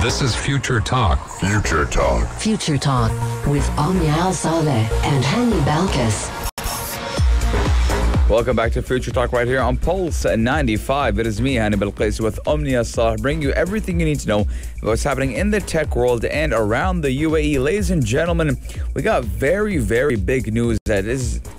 This is Future Talk. Future Talk. Future Talk with Omnia Al-Saleh and Hani Balkis. Welcome back to Future Talk right here on Pulse 95. It is me, Hani Balkis, with Omnia Al-Saleh, bringing you everything you need to know about what's happening in the tech world and around the UAE. Ladies and gentlemen, we got very, very big news that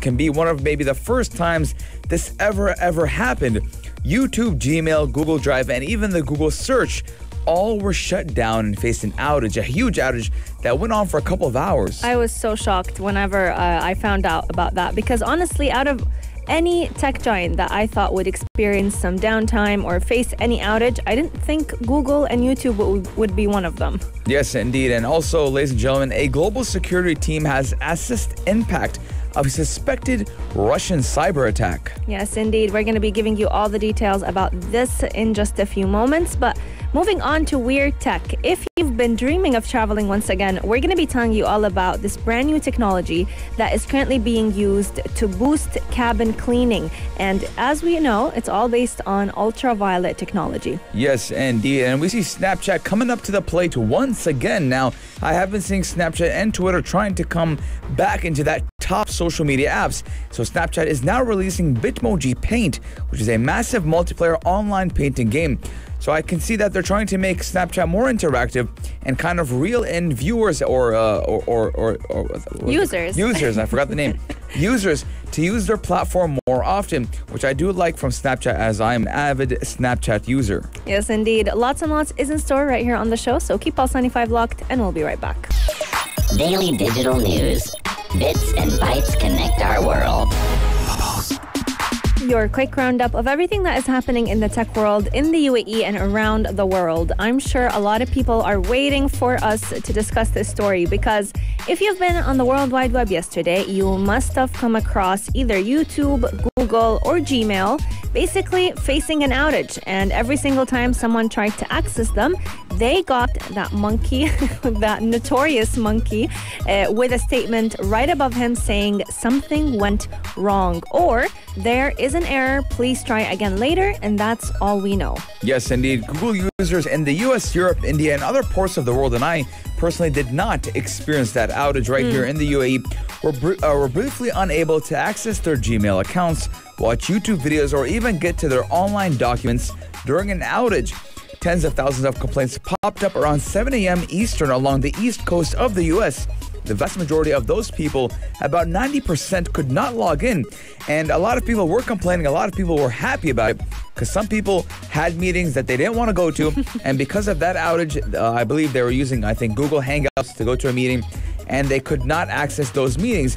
can be one of maybe the first times this ever happened. YouTube, Gmail, Google Drive, and even the Google search all were shut down and faced an outage, a huge outage that went on for a couple of hours. I was so shocked whenever I found out about that, because honestly, out of any tech giant that I thought would experience some downtime or face any outage, I didn't think Google and YouTube would be one of them. Yes, indeed. And also, ladies and gentlemen, a global security team has assessed impact of a suspected Russian cyber attack. Yes, indeed. We're going to be giving you all the details about this in just a few moments. But moving on to weird tech. If you've been dreaming of traveling once again, we're going to be telling you all about this brand new technology that is currently being used to boost cabin cleaning. And as we know, it's all based on ultraviolet technology. Yes, indeed. And we see Snapchat coming up to the plate once again. Now, I have been seeing Snapchat and Twitter trying to come back into that top social media apps. So Snapchat is now releasing Bitmoji Paint, which is a massive multiplayer online painting game. So I can see that they're trying to make Snapchat more interactive and kind of reel in viewers or users. Users, I forgot the name. Users to use their platform more often, which I do like from Snapchat, as I'm an avid Snapchat user. Yes, indeed. Lots and lots is in store right here on the show. So keep Pulse 95 locked and we'll be right back. Daily digital news. Bits and bytes connect our world. Your quick roundup of everything that is happening in the tech world in the UAE and around the world. I'm sure a lot of people are waiting for us to discuss this story, because if you've been on the World Wide Web yesterday, you must have come across either YouTube, Google, or Gmail basically facing an outage. And every single time someone tried to access them, they got that monkey, that notorious monkey, with a statement right above him saying something went wrong, or there is an error, please try again later, and that's all we know. Yes, indeed. Google users in the US, Europe, India, and other parts of the world, and I personally did not experience that outage right here in the UAE, were briefly unable to access their Gmail accounts, watch YouTube videos, or even get to their online documents during an outage. Tens of thousands of complaints popped up around 7 a.m. Eastern along the east coast of the U.S. The vast majority of those people, about 90%, could not log in. And a lot of people were complaining. A lot of people were happy about it, because some people had meetings that they didn't want to go to. And because of that outage, I believe they were using, Google Hangouts to go to a meeting, and they could not access those meetings.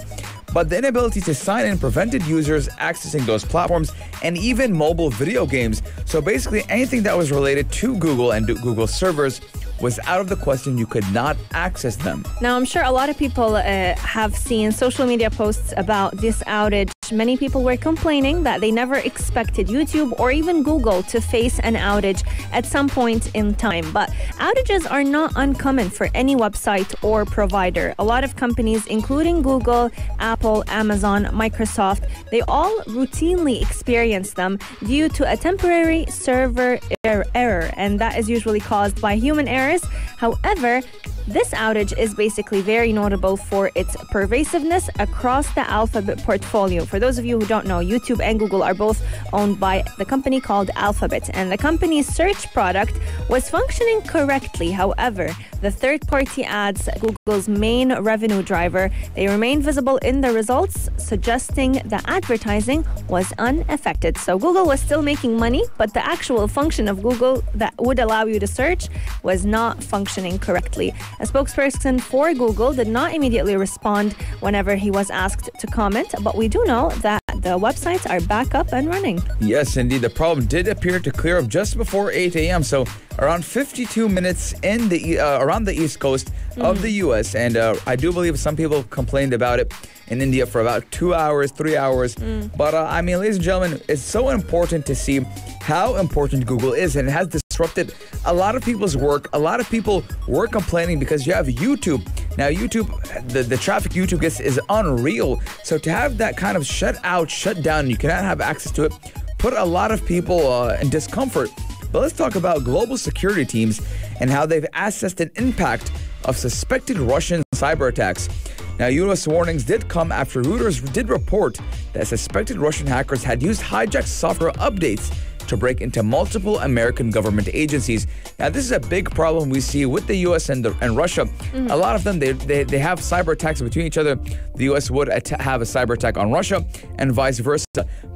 But the inability to sign in prevented users accessing those platforms and even mobile video games. So basically anything that was related to Google and Google servers was out of the question. You could not access them. Now, I'm sure a lot of people have seen social media posts about this outage. Many people were complaining that they never expected YouTube or even Google to face an outage at some point in time. But outages are not uncommon for any website or provider. A lot of companies, including Google, Apple, Amazon, Microsoft, they all routinely experience them due to a temporary server error, and that is usually caused by human errors. However, this outage is basically very notable for its pervasiveness across the Alphabet portfolio. For those of you who don't know, YouTube and Google are both owned by the company called Alphabet, and the company's search product was functioning correctly. However, the third-party ads, Google's main revenue driver, they remain visible in the results, suggesting the advertising was unaffected. So Google was still making money, but the actual function of Google that would allow you to search was not functioning correctly. A spokesperson for Google did not immediately respond whenever he was asked to comment, but we do know that the websites are back up and running. Yes, indeed. The problem did appear to clear up just before 8 a.m., so around 52 minutes in the around the east coast of the U.S., and I do believe some people complained about it in India for about 2 hours, 3 hours. But ladies and gentlemen, it's so important to see how important Google is, and it has disrupted a lot of people's work. A lot of people were complaining because you have YouTube. Now, YouTube, the traffic YouTube gets is unreal. So to have that kind of shut down, you cannot have access to it, put a lot of people in discomfort. But let's talk about global security teams and how they've assessed an impact of suspected Russian cyber attacks. Now, U.S. warnings did come after Reuters did report that suspected Russian hackers had used hijacked software updates to break into multiple American government agencies. Now, this is a big problem we see with the U.S. and Russia. A lot of them, they have cyber attacks between each other. The U.S. would have a cyber attack on Russia and vice versa.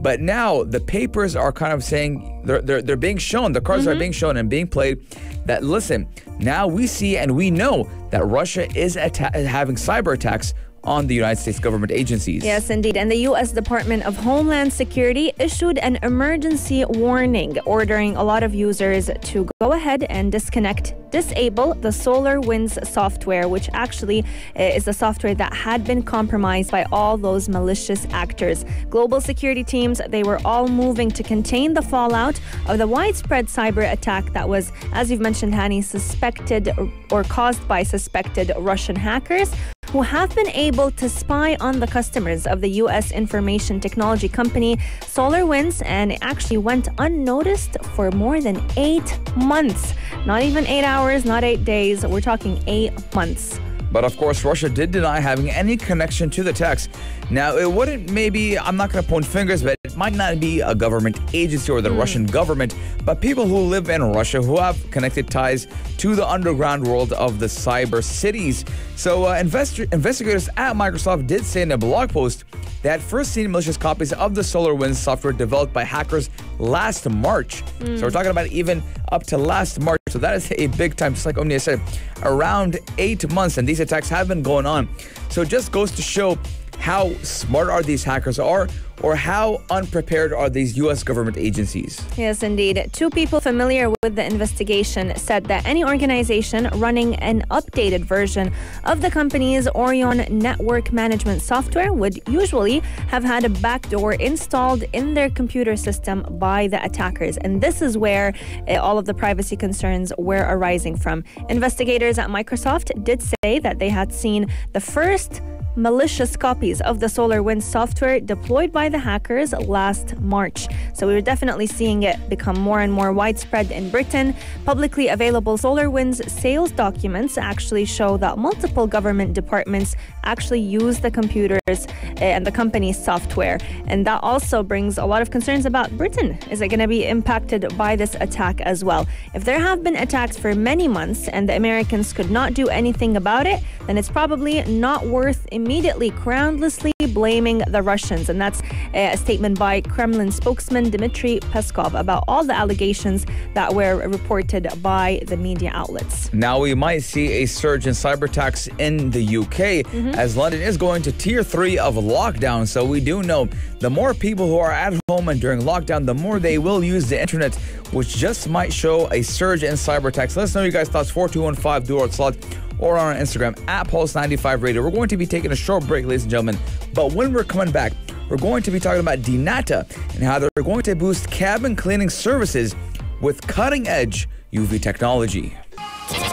But now the papers are kind of saying, they're being shown, the cards are being shown and being played that, listen, now we see and we know that Russia is having cyber attacks on the United States government agencies. Yes, indeed. And the U.S. Department of Homeland Security issued an emergency warning ordering a lot of users to go ahead and disable the SolarWinds software, which actually is the software that had been compromised by all those malicious actors. Global security teams, they were all moving to contain the fallout of the widespread cyber attack that was, as you've mentioned, Hani, suspected or caused by suspected Russian hackers who have been able to spy on the customers of the U.S. information technology company SolarWinds, and it actually went unnoticed for more than 8 months. Not even 8 hours, not 8 days. We're talking 8 months. But of course, Russia did deny having any connection to the attacks. Now, it wouldn't maybe, I'm not going to point fingers, but it might not be a government agency or the Russian government, but people who live in Russia who have connected ties to the underground world of the cyber cities. So investigators at Microsoft did say in a blog post they had first seen malicious copies of the SolarWinds software developed by hackers last March. So we're talking about even up to last March. So that is a big time, just like Omnia said, around 8 months. And these attacks have been going on. So it just goes to show how smart are these hackers or how unprepared are these U.S. government agencies? Yes, indeed. 2 people familiar with the investigation said that any organization running an updated version of the company's Orion network management software would usually have had a backdoor installed in their computer system by the attackers. And this is where all of the privacy concerns were arising from. Investigators at Microsoft did say that they had seen the first malicious copies of the SolarWinds software deployed by the hackers last March. So we were definitely seeing it become more and more widespread in Britain. Publicly available SolarWinds sales documents actually show that multiple government departments actually use the computers and the company's software. And that also brings a lot of concerns about Britain. Is it going to be impacted by this attack as well? If there have been attacks for many months and the Americans could not do anything about it, then it's probably not worth immediately groundlessly blaming the Russians. And that's a statement by Kremlin spokesman Dmitry Peskov about all the allegations that were reported by the media outlets. Now we might see a surge in cyber attacks in the UK as London is going to tier 3 of lockdown. So we do know the more people who are at home and during lockdown, the more they will use the internet, which just might show a surge in cyber attacks. Let us know your guys' thoughts. 4215 dual slot or on our Instagram at Pulse95 Radio. We're going to be taking a short break, ladies and gentlemen. But when we're coming back, we're going to be talking about Dinata and how they're going to boost cabin cleaning services with cutting-edge UV technology.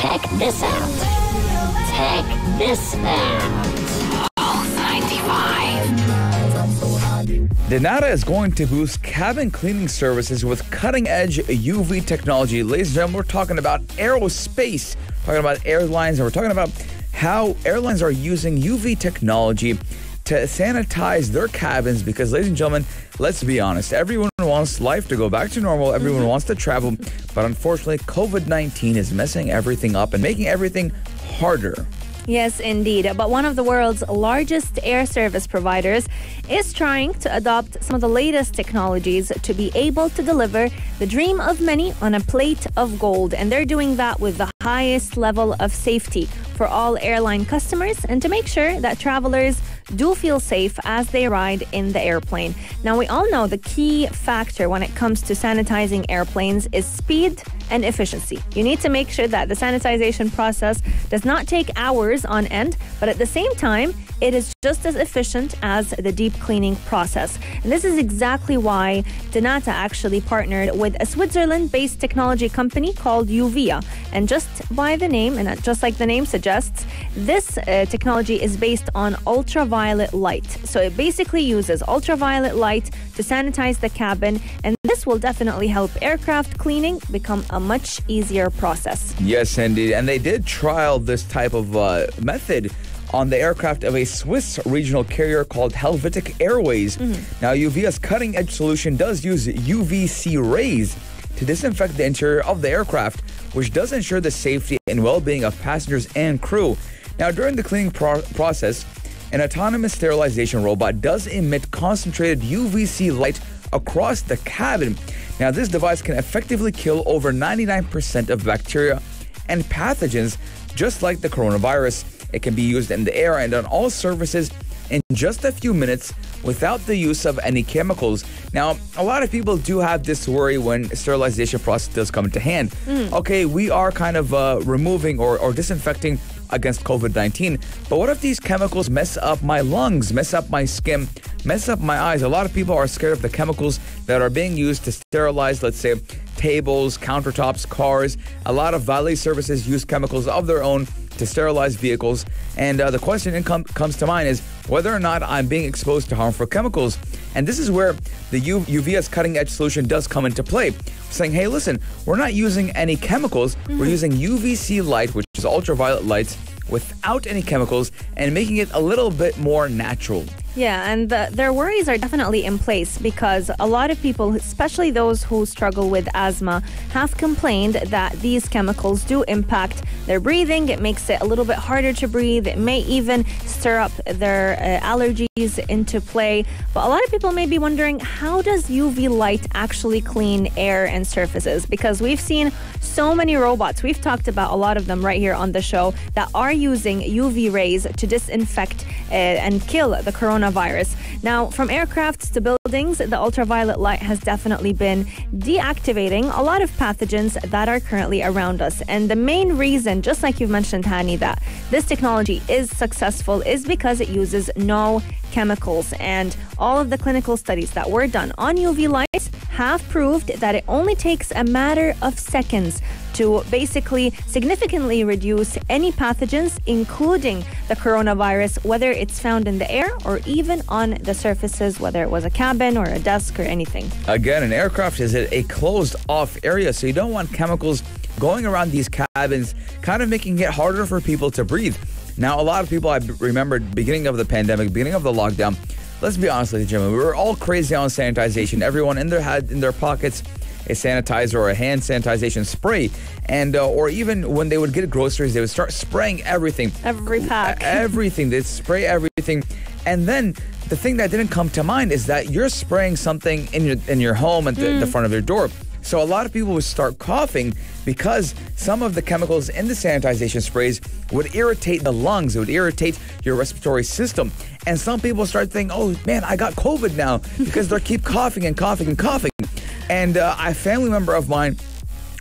Check this out. Check this out. Pulse 95. Dinata is going to boost cabin cleaning services with cutting-edge UV technology. Ladies and gentlemen, we're talking about aerospace, talking about airlines, and we're talking about how airlines are using UV technology to sanitize their cabins because, ladies and gentlemen, let's be honest, everyone wants life to go back to normal, everyone wants to travel, but unfortunately, COVID-19 is messing everything up and making everything harder. Yes, indeed. But one of the world's largest air service providers is trying to adopt some of the latest technologies to be able to deliver the dream of many on a plate of gold. And they're doing that with the highest level of safety for all airline customers and to make sure that travelers do feel safe as they ride in the airplane. Now, we all know the key factor when it comes to sanitizing airplanes is speed and efficiency. You need to make sure that the sanitization process does not take hours on end, but at the same time, it is just as efficient as the deep cleaning process. And this is exactly why Dinata actually partnered with a Switzerland-based technology company called Uvia. And just by the name, and just like the name suggests, This technology is based on ultraviolet light. So it basically uses ultraviolet light to sanitize the cabin, and this will definitely help aircraft cleaning become a much easier process. Yes, indeed. And they did trial this type of method on the aircraft of a Swiss regional carrier called Helvetic Airways. Now, UV's cutting-edge solution does use UVC rays to disinfect the interior of the aircraft, which does ensure the safety and well-being of passengers and crew. Now, during the cleaning process, an autonomous sterilization robot does emit concentrated UVC light across the cabin. Now, this device can effectively kill over 99% of bacteria and pathogens, just like the coronavirus. It can be used in the air and on all surfaces in just a few minutes without the use of any chemicals. Now, a lot of people do have this worry when sterilization process does come into hand. Okay, we are kind of removing or disinfecting against COVID-19, but what if these chemicals mess up my lungs, mess up my skin, mess up my eyes? A lot of people are scared of the chemicals that are being used to sterilize, let's say, tables, countertops, cars. A lot of valet services use chemicals of their own to sterilize vehicles. And the question comes to mind is whether or not I'm being exposed to harmful chemicals. And this is where the UVS cutting-edge solution does come into play, saying, hey, listen, we're not using any chemicals. We're using UVC light, which is ultraviolet lights, without any chemicals, and making it a little bit more natural. Yeah, and their worries are definitely in place because a lot of people, especially those who struggle with asthma, have complained that these chemicals do impact their breathing. It makes it a little bit harder to breathe. It may even stir up their allergies into play. But a lot of people may be wondering, how does UV light actually clean air and surfaces? Because we've seen so many robots, we've talked about a lot of them right here on the show, that are using UV rays to disinfect and kill the coronavirus. Now, from aircrafts to buildings, the ultraviolet light has definitely been deactivating a lot of pathogens that are currently around us. And the main reason, just like you've mentioned, Hani, that this technology is successful is because it uses no chemicals. And all of the clinical studies that were done on UV lights have proved that it only takes a matter of seconds to basically significantly reduce any pathogens, including the coronavirus, whether it's found in the air or even on the surfaces, whether it was a cabin or a desk or anything. Again, an aircraft is a closed-off area, so you don't want chemicals going around these cabins, kind of making it harder for people to breathe. Now, a lot of people, I remember beginning of the pandemic, beginning of the lockdown, let's be honest, ladies and gentlemen, we were all crazy on sanitization. Everyone had in their pockets a sanitizer or a hand sanitization spray, and or even when they would get groceries, they would start spraying everything. Every pack. Everything. They'd spray everything. And then the thing that didn't come to mind is that you're spraying something in your home at the front of your door. So a lot of people would start coughing because some of the chemicals in the sanitization sprays would irritate the lungs. It would irritate your respiratory system. And some people start thinking, oh, man, I got COVID now because they keep coughing and coughing and coughing. And a family member of mine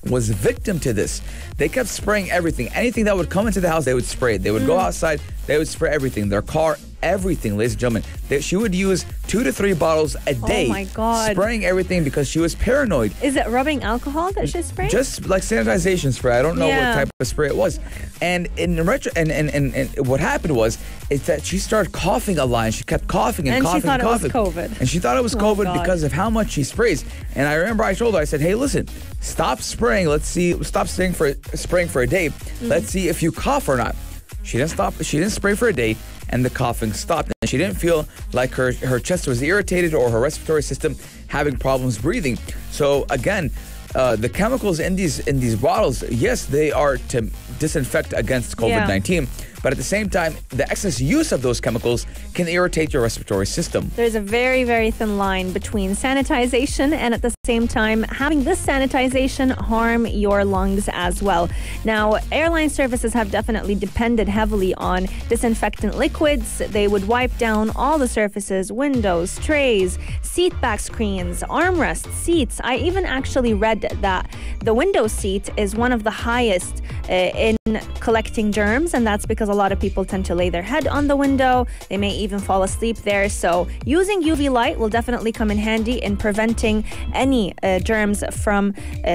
was victim to this. They kept spraying everything. Anything that would come into the house, they would spray it. They would go outside, they would spray everything. Their car, everything, ladies and gentlemen. She would use 2 to 3 bottles a day. Oh my God. Spraying everything because she was paranoid. Is it rubbing alcohol that she's spraying? Just like sanitization spray. I don't know what type of spray it was. And in retro, and what happened was, is that she started coughing a lot. And she kept coughing and coughing and coughing. And she thought it was COVID. And she thought it was COVID because of how much she sprays. And I remember I told her, I said, hey, listen, stop spraying. Stop spraying for a day. Let's see if you cough or not. She didn't stop. She didn't spray for a day, and the coughing stopped. And she didn't feel like her chest was irritated or her respiratory system having problems breathing. So again, the chemicals in these bottles, yes, they are to disinfect against COVID-19. But at the same time, the excess use of those chemicals can irritate your respiratory system. There's a very, very thin line between sanitization and at the same time having this sanitization harm your lungs as well. Now, airline services have definitely depended heavily on disinfectant liquids. They would wipe down all the surfaces, windows, trays, seat back screens, armrests, seats. I even actually read that the window seat is one of the highest in collecting germs, and that's because a lot of people tend to lay their head on the window. They may even fall asleep there. So using UV light will definitely come in handy in preventing any germs from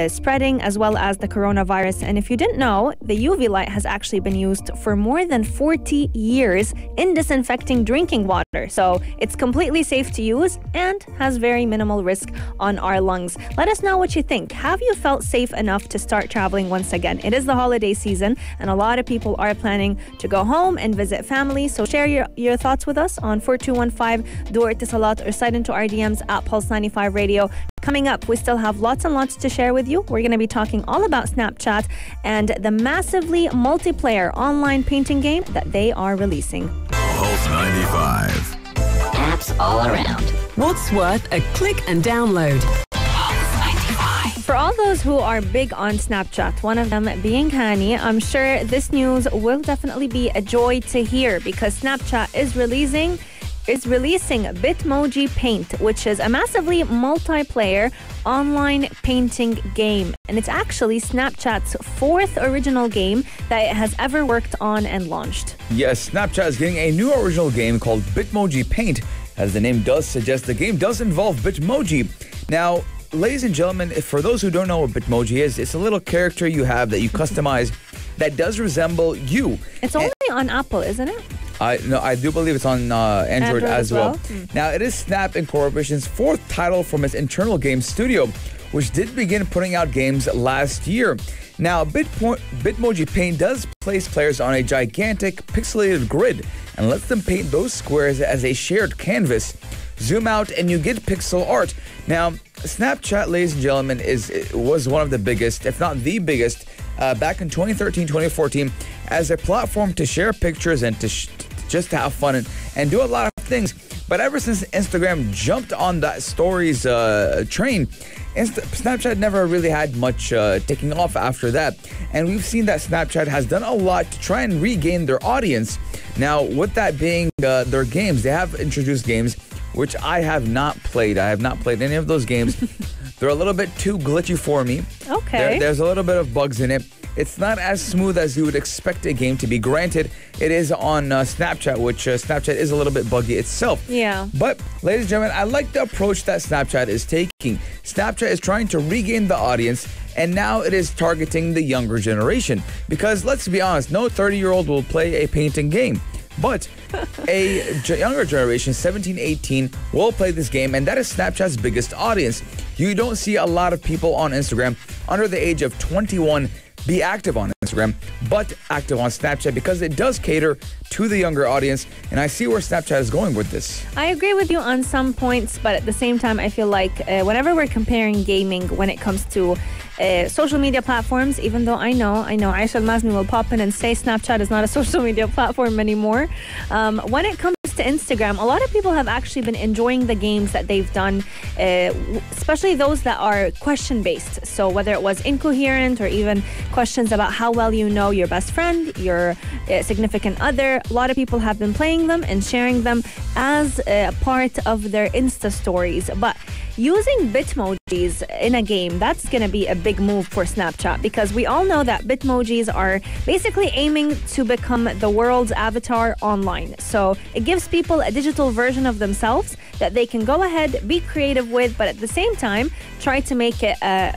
spreading, as well as the coronavirus. And if you didn't know, the UV light has actually been used for more than 40 years in disinfecting drinking water. So it's completely safe to use and has very minimal risk on our lungs. Let us know what you think. Have you felt safe enough to start traveling once again? It is the holiday season and a lot of people are planning to go home and visit family. So share your thoughts with us on 4215 Door Itisalat or slide into our DMs at Pulse 95 Radio. Coming up, we still have lots and lots to share with you. We're going to be talking all about Snapchat and the massively multiplayer online painting game that they are releasing. Pulse 95. Apps all around. What's worth a click and download? For all those who are big on Snapchat, one of them being Hani, I'm sure this news will definitely be a joy to hear because Snapchat is releasing Bitmoji Paint, which is a massively multiplayer online painting game. And it's actually Snapchat's fourth original game that it has ever worked on and launched. Yes, Snapchat is getting a new original game called Bitmoji Paint. As the name does suggest, the game does involve Bitmoji. Now, ladies and gentlemen, for those who don't know what Bitmoji is, it's a little character you have that you customize that does resemble you. It's only on Apple, isn't it? I do believe it's on Android as well. Mm. Now, it is Snap Incorporation's fourth title from its internal game studio, which did begin putting out games last year. Now, Bitmoji Paint does place players on a gigantic pixelated grid and lets them paint those squares as a shared canvas. Zoom out and you get pixel art. Now, Snapchat, ladies and gentlemen, was one of the biggest, if not the biggest, back in 2013, 2014, as a platform to share pictures and to just to have fun and do a lot of things. But ever since Instagram jumped on that stories train, Snapchat never really had much taking off after that. And we've seen that Snapchat has done a lot to try and regain their audience. Now, with that being their games, they have introduced games which I have not played. I have not played any of those games. They're a little bit too glitchy for me. Okay. There's a little bit of bugs in it. It's not as smooth as you would expect a game to be. Granted, it is on Snapchat, which Snapchat is a little bit buggy itself. Yeah. But, ladies and gentlemen, I like the approach that Snapchat is taking. Snapchat is trying to regain the audience, and now it is targeting the younger generation. Because, let's be honest, no 30-year-old will play a painting game. But a younger generation, 17, 18, will play this game, and that is Snapchat's biggest audience. You don't see a lot of people on Instagram under the age of 21 be active on Instagram, but active on Snapchat because it does cater to the younger audience, and I see where Snapchat is going with this. I agree with you on some points, but at the same time, I feel like whenever we're comparing gaming when it comes to social media platforms, even though I know Aisha Al-Mazni will pop in and say Snapchat is not a social media platform anymore. When it comes to Instagram, a lot of people have actually been enjoying the games that they've done, especially those that are question-based. So whether it was incoherent or even questions about how well you know your best friend, your significant other, a lot of people have been playing them and sharing them as a part of their Insta stories. But using Bitmojis in a game, that's going to be a big move for Snapchat because we all know that Bitmojis are basically aiming to become the world's avatar online. So it gives people a digital version of themselves that they can go ahead, be creative with, but at the same time, try to make it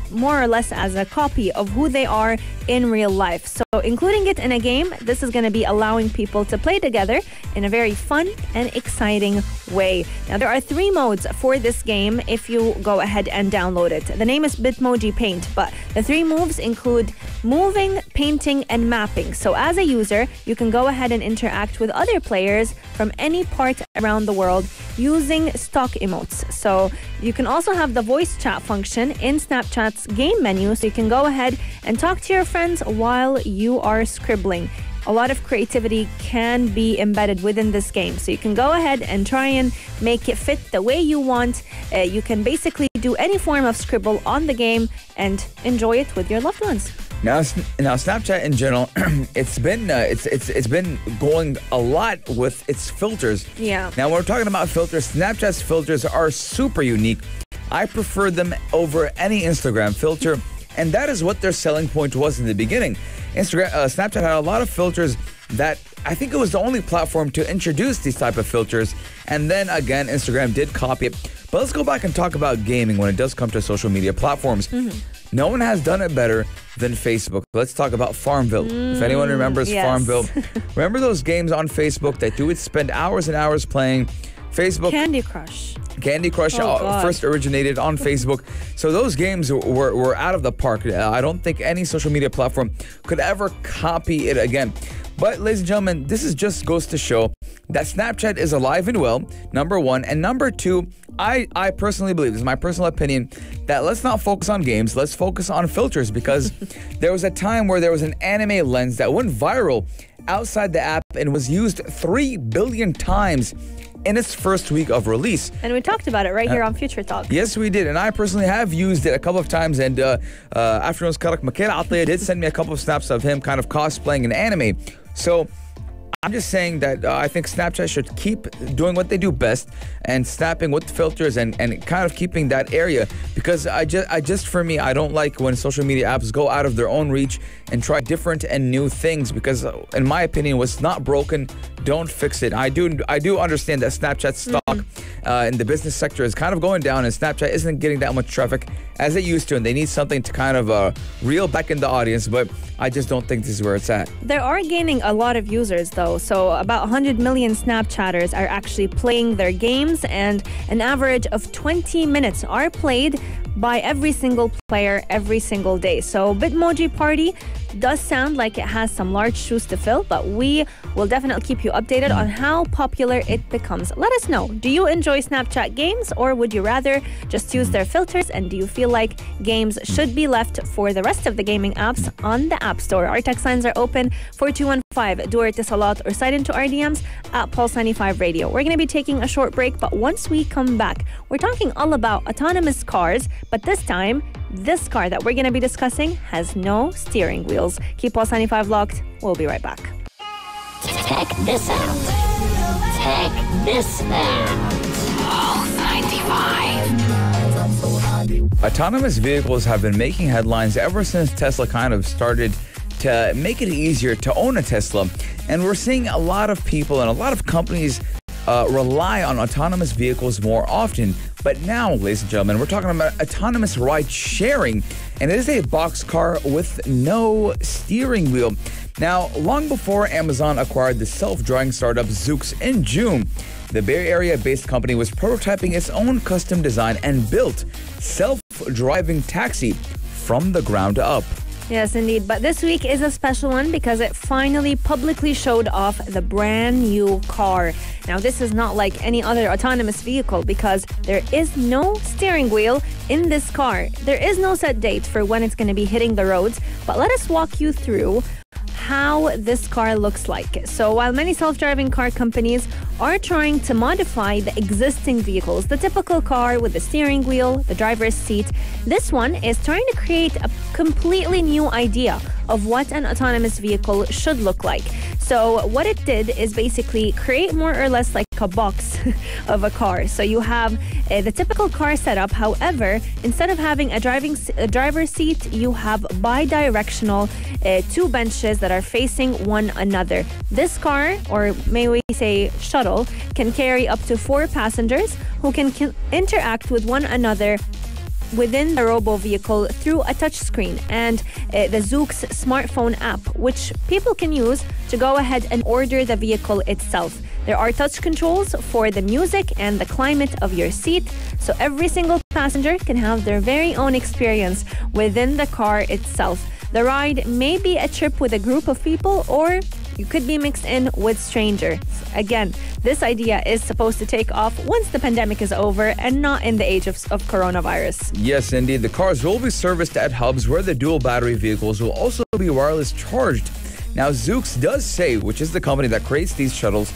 more or less as a copy of who they are in real life. So including it in a game, this is going to be allowing people to play together in a very fun and exciting way. Now, there are 3 modes for this game if you go ahead and download it. The name is Bitmoji Paint, but the 3 moves include moving, painting, and mapping. So as a user, you can go ahead and interact with other players from any part around the world using stock emotes. So you can also have the voice chat function in Snapchat's game menu, so you can go ahead and talk to your friends while you are scribbling. A lot of creativity can be embedded within this game, so you can go ahead and try and make it fit the way you want. You can basically do any form of scribble on the game and enjoy it with your loved ones. Now Snapchat in general, it's been going a lot with its filters. Yeah. Now, when we're talking about filters, Snapchat's filters are super unique. I prefer them over any Instagram filter, and that is what their selling point was in the beginning. Snapchat had a lot of filters that I think it was the only platform to introduce these type of filters. And then again, Instagram did copy it. But let's go back and talk about gaming when it does come to social media platforms. No one has done it better than Facebook. Let's talk about Farmville. If anyone remembers Farmville, remember those games on Facebook that you would spend hours and hours playing? Facebook. Candy Crush. First originated on Facebook. So those games were out of the park. I don't think any social media platform could ever copy it again. But ladies and gentlemen, this is just goes to show that Snapchat is alive and well, number one. And number two, I personally believe, this is my personal opinion, that let's not focus on games, let's focus on filters, because there was a time where there was an anime lens that went viral outside the app and was used 3 billion times in its first week of release. And we talked about it right here on Future Talk. Yes, we did. And I personally have used it a couple of times. And Afternoon's Karak Makela Atliya did send me a couple of snaps of him kind of cosplaying an anime. So I'm just saying that I think Snapchat should keep doing what they do best and snapping with filters and kind of keeping that area, because I just for me, I don't like when social media apps go out of their own reach and try different and new things, because in my opinion, what's not broken, don't fix it. I do understand that Snapchat's stock in the business sector is kind of going down, and Snapchat isn't getting that much traffic as it used to, and they need something to kind of reel back in the audience, but I just don't think this is where it's at. They are gaining a lot of users though. So about 100 million Snapchatters are actually playing their games, and an average of 20 minutes are played by every single player every single day. So Bitmoji Party does sound like it has some large shoes to fill, but we will definitely keep you updated on how popular it becomes. Let us know. Do you enjoy Snapchat games, or would you rather just use their filters? And do you feel like games should be left for the rest of the gaming apps on the App Store? Our text lines are open 4215 Duer Tisalat, or sign into our DMs at Pulse 95 Radio. We're going to be taking a short break, but once we come back, we're talking all about autonomous cars, but this time, this car that we're going to be discussing has no steering wheels. Keep Pulse 95 locked. We'll be right back. Check this out. Check this out. Pulse 95. Autonomous vehicles have been making headlines ever since Tesla kind of started to make it easier to own a Tesla. And we're seeing a lot of people and a lot of companies rely on autonomous vehicles more often. But now, ladies and gentlemen, we're talking about autonomous ride sharing, and it is a boxcar with no steering wheel. Now, long before Amazon acquired the self-driving startup Zoox in June, the Bay Area-based company was prototyping its own custom design and built self-driving taxi from the ground up. Yes, indeed. But this week is a special one because it finally publicly showed off the brand new car. Now, this is not like any other autonomous vehicle because there is no steering wheel in this car. There is no set date for when it's going to be hitting the roads, but let us walk you through how this car looks like. So while many self-driving car companies are trying to modify the existing vehicles, the typical car with the steering wheel, the driver's seat, this one is trying to create a completely new idea of what an autonomous vehicle should look like. So what it did is basically create more or less like a box of a car. So you have the typical car setup. However, instead of having a driver's seat, you have bi-directional two benches that are facing one another. This car, or may we say shuttle, can carry up to 4 passengers who can interact with one another within the robo vehicle through a touchscreen and the Zoox smartphone app, which people can use to go ahead and order the vehicle itself. There are touch controls for the music and the climate of your seat, so every single passenger can have their very own experience within the car itself. The ride may be a trip with a group of people, or you could be mixed in with strangers. Again, this idea is supposed to take off once the pandemic is over and not in the age of coronavirus. Yes, indeed. The cars will be serviced at hubs where the dual battery vehicles will also be wireless charged. Now, Zoox does say, which is the company that creates these shuttles,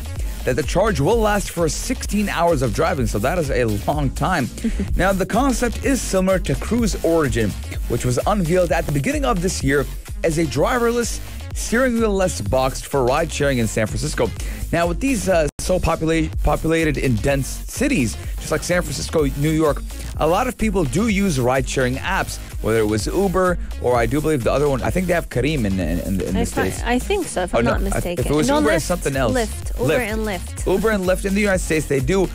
that the charge will last for 16 hours of driving, so that is a long time. Now, the concept is similar to Cruise Origin, which was unveiled at the beginning of this year as a driverless steering wheel-less box for ride-sharing in San Francisco. Now, with these so populated in dense cities, just like San Francisco, New York, a lot of people do use ride-sharing apps, whether it was Uber or I do believe the other one. I think they have Kareem in the States. I think so, if I'm not mistaken. If it was Uber, it's something else. Uber and Lyft. Uber and Lyft in the United States, they do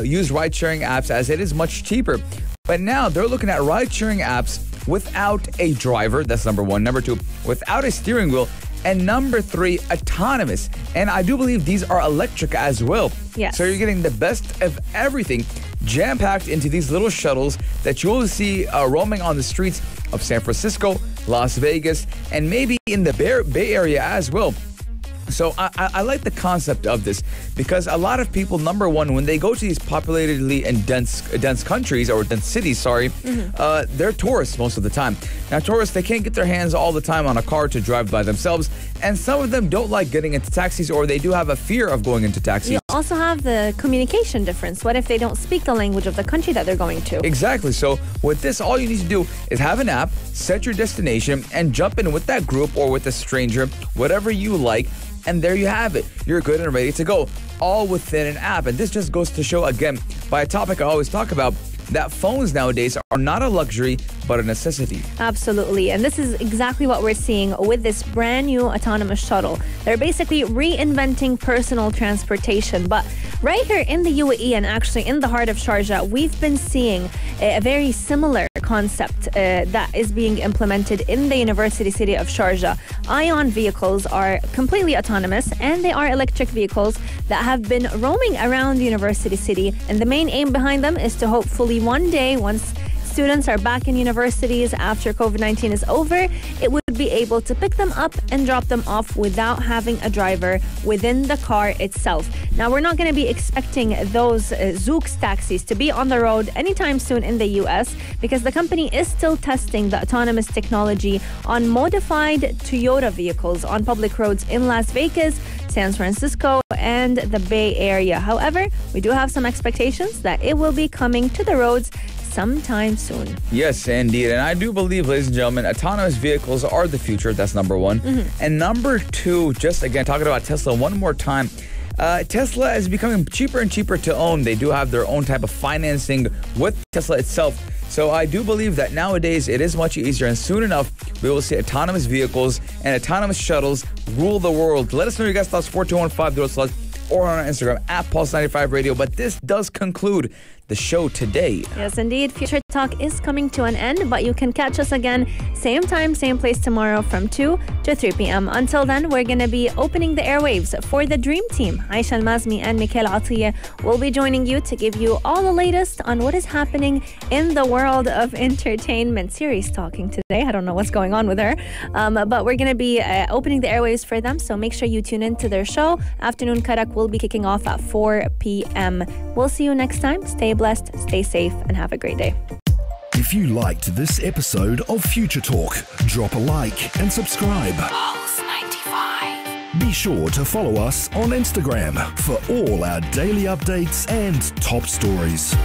use ride-sharing apps as it is much cheaper. But now they're looking at ride-sharing apps without a driver. That's number one. Number two, without a steering wheel. And number three, autonomous. And I do believe these are electric as well. Yes. So you're getting the best of everything jam-packed into these little shuttles that you'll see roaming on the streets of San Francisco, Las Vegas, and maybe in the Bay Area as well. So I like the concept of this because a lot of people, number one, when they go to these populatedly and dense countries or dense cities, they're tourists most of the time. Now, tourists, they can't get their hands all the time on a car to drive by themselves, and some of them don't like getting into taxis, or they do have a fear of going into taxis. You also have the communication difference. What if they don't speak the language of the country that they're going to? Exactly. So with this, all you need to do is have an app, set your destination, and jump in with that group or with a stranger, whatever you like. And there you have it. You're good and ready to go, all within an app. And this just goes to show, again, by a topic I always talk about, that phones nowadays are not a luxury, but a necessity. Absolutely. And this is exactly what we're seeing with this brand new autonomous shuttle. They're basically reinventing personal transportation. But right here in the UAE and actually in the heart of Sharjah, we've been seeing a very similar concept that is being implemented in the university city of Sharjah. Ion vehicles are completely autonomous, and they are electric vehicles that have been roaming around the university city. And the main aim behind them is to hopefully one day, once students are back in universities after COVID-19 is over, it would be able to pick them up and drop them off without having a driver within the car itself. Now, we're not going to be expecting those Zoox taxis to be on the road anytime soon in the US because the company is still testing the autonomous technology on modified Toyota vehicles on public roads in Las Vegas, San Francisco, and the Bay Area. However, we do have some expectations that it will be coming to the roads sometime soon. Yes, indeed. And I do believe, ladies and gentlemen, autonomous vehicles are the future. That's number one. And number two, just again, talking about Tesla one more time, Tesla is becoming cheaper and cheaper to own. They do have their own type of financing with Tesla itself. So I do believe that nowadays it is much easier, and soon enough we will see autonomous vehicles and autonomous shuttles rule the world. Let us know your guys' thoughts, 4215 or on our Instagram at Pulse95 Radio. But this does conclude the show today. Yes, indeed. Future Talk is coming to an end, but you can catch us again same time, same place tomorrow from 2 to 3 p.m. Until then, we're going to be opening the airwaves for the Dream Team. Aisha Al-Mazmi and Mikhail Atiyeh will be joining you to give you all the latest on what is happening in the world of entertainment. Siri's talking today. I don't know what's going on with her. But we're going to be opening the airwaves for them, so make sure you tune in to their show. Afternoon Karak will be kicking off at 4 p.m. We'll see you next time. Stay blessed, stay safe, and have a great day. If you liked this episode of Future Talk, drop a like and subscribe. Pulse 95. Be sure to follow us on Instagram for all our daily updates and top stories.